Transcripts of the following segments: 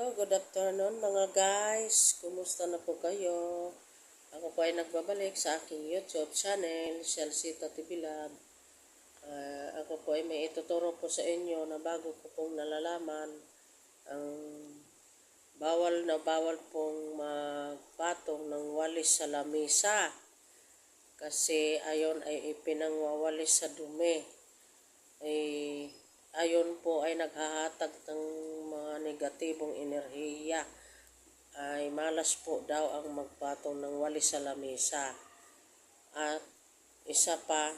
Hello, good afternoon mga guys. Kumusta na po kayo? Ako po ay nagbabalik sa aking YouTube channel, Shelsito TV Lab. Ako po ay may ituturo po sa inyo na bago ko pong nalalaman ang bawal na bawal pong magpatong ng walis sa lamesa. Kasi ayon ay ipinangwawalis sa dumi. Ayon po ay naghahatag ng mga negatibong enerhiya. Ay malas po daw ang magpatong ng walis sa lamesa. At isa pa,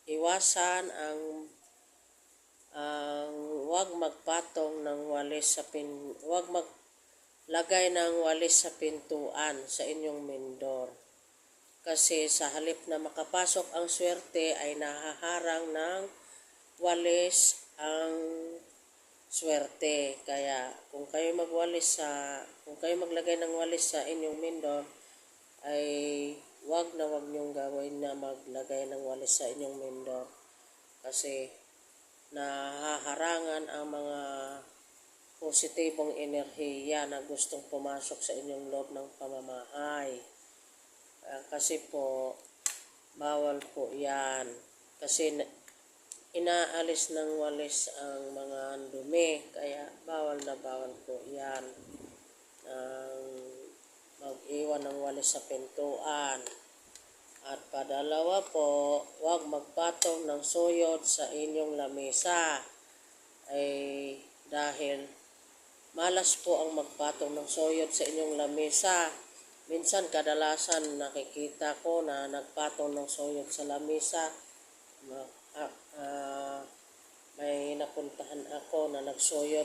iwasan ang wag magpatong ng walis sa wag maglagay ng walis sa pintuan sa inyong mindor. Kasi sa halip na makapasok ang swerte ay nahaharang ng walis ang swerte. Kaya kung kayo maglagay ng walis sa inyong mindor ay wag niyong gawin na maglagay ng walis sa inyong mindor kasi nahaharangan ang mga positibong enerhiya na gustong pumasok sa inyong loob ng pamamahay. Kasi po bawal po yan kasi inaalis ng walis ang mga dumi, kaya bawal na bawal po yan mag-iwan ng walis sa pintuan. At padalawa po, huwag magpatong ng suyod sa inyong lamesa dahil malas po ang magpatong ng suyod sa inyong lamesa. Minsan kadalasan nakikita ko na nagpatong ng suyod sa lamesa. May napuntahan ako na nagsuyod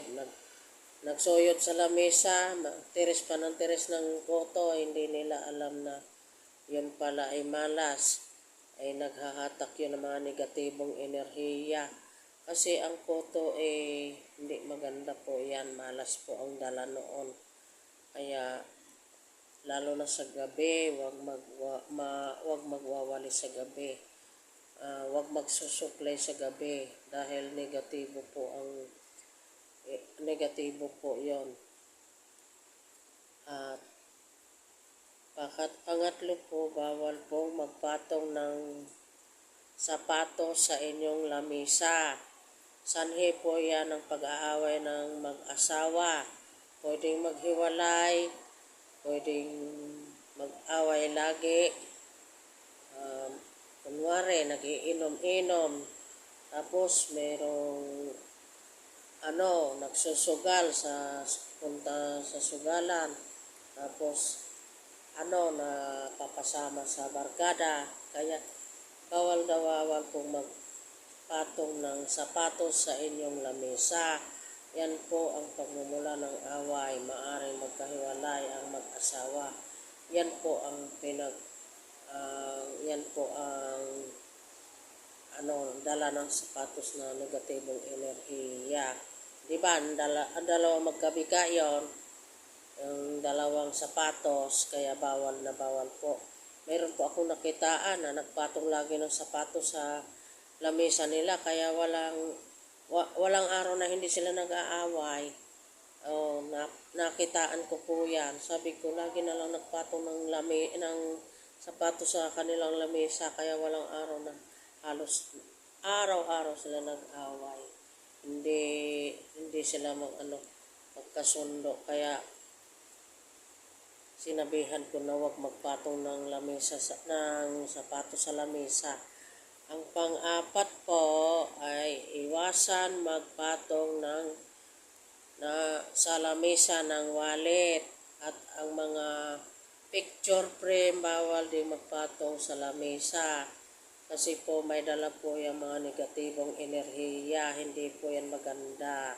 sa lamesa, tiris pa ng tiris ng koto, hindi nila alam na yun pala ay malas, ay naghahatak yun ng mga negatibong enerhiya. Kasi ang koto hindi maganda po yan, malas po ang dala noon. Kaya lalo na sa gabi, wag magwawalis sa gabi. Wag magsusuklay sa gabi dahil negatibo po yon. At pangatlo po, bawal po magpatong ng sapatos sa inyong lamesa. Sanhi po yan ang pag-aaway ng mag-asawa. Pwedeng maghiwalay, pwedeng mag-away lagi. Kunwari, nagiinom-inom, tapos merong nagsusugal punta sa sugalan, tapos napapasama sa barkada. Kaya bawal pong magpatong ng sapatos sa inyong lamesa. Yan po ang pagmumula ng away, maaring magkahiwalay ang mag-asawa. Yan po ang dala ng sapatos na negatibong enerhiya. Diba, ang dalawang magkabika yon, yung dalawang sapatos, kaya bawal na bawal po. Meron po akong nakitaan na nagpatong lagi ng sapatos sa lamesa nila, kaya walang araw na hindi sila nag-aaway. Nakitaan ko po yan. Sabi ko, lagi na lang nagpatong ng sapatos sa kanilang lamesa, kaya walang araw na halos araw-araw sila nag-away. Hindi sila magkasundo, kaya sinabihan ko na huwag magpatong ng sapatos sa lamesa. Ang pang-apat po ay iwasan magpatong sa lamesa ng wallet, at ang mga picture frame bawal din magpatong sa lamesa. Kasi po may dala po yung mga negatibong enerhiya, hindi po yan maganda.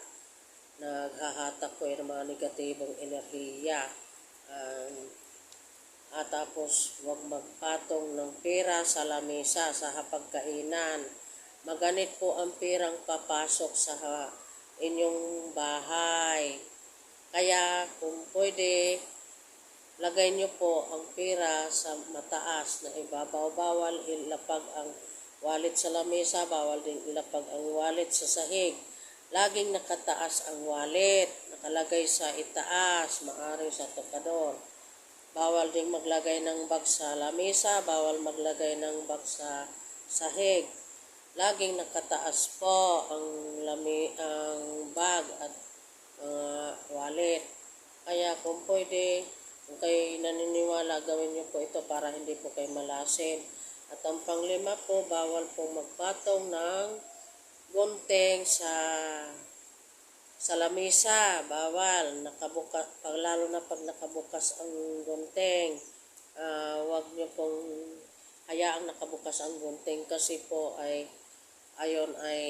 Naghahatak po yung mga negatibong enerhiya. At tapos huwag magpatong ng pera sa lamesa sa hapagkainan. Maganit po ang perang papasok sa inyong bahay. Kaya kung pwede, lagay nyo po ang pera sa mataas na ibabaw. Bawal ilapag ang wallet sa lamesa, bawal din ilapag ang wallet sa sahig. Laging nakataas ang wallet. nakalagay sa itaas, maaring sa tokador. Bawal ding maglagay ng bag sa lamesa, bawal maglagay ng bag sa sahig. Laging nakataas po ang bag at wallet. Kaya kung pwede, kung kayo naniniwala, gawin niyo po ito para hindi po kayo malasin. At ang panglima po, bawal po magpatong ng gunting sa lamesa. Bawal. Lalo na pag nakabukas ang gunting. Huwag niyo pong hayaang nakabukas ang gunting kasi po ayon ay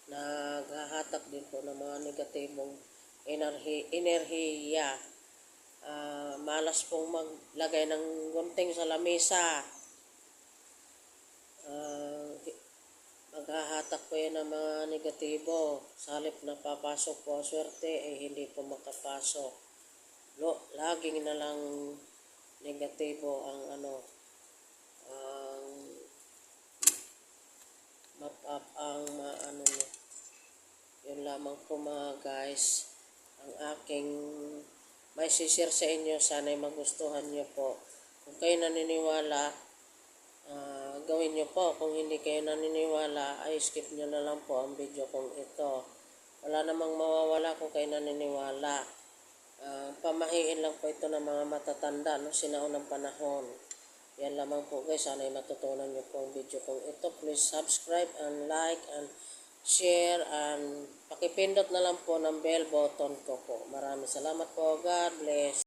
naghahatak din po ng mga negatibong enerhiya. Malas pong maglagay ng gunting sa lamesa. Maghahatak po yan ng mga negatibo. Sa halip na papasok po ang swerte, hindi po makapasok. Laging na lang negatibo ang niya. Yun lamang po mga guys, ang aking may share sa inyo. Sana'y magustuhan nyo po. Kung kayo naniniwala, gawin nyo po. Kung hindi kayo naniniwala, ay skip nyo na lang po ang video kong ito. Wala namang mawawala kung kayo naniniwala. Pamahiin lang po ito ng mga matatanda sinaunang panahon. Yan lamang po guys. Sana'y matutunan nyo po ang video kong ito. Please subscribe and like and share and pakipindot na lang po ng bell button ko po. Maraming salamat po. God bless.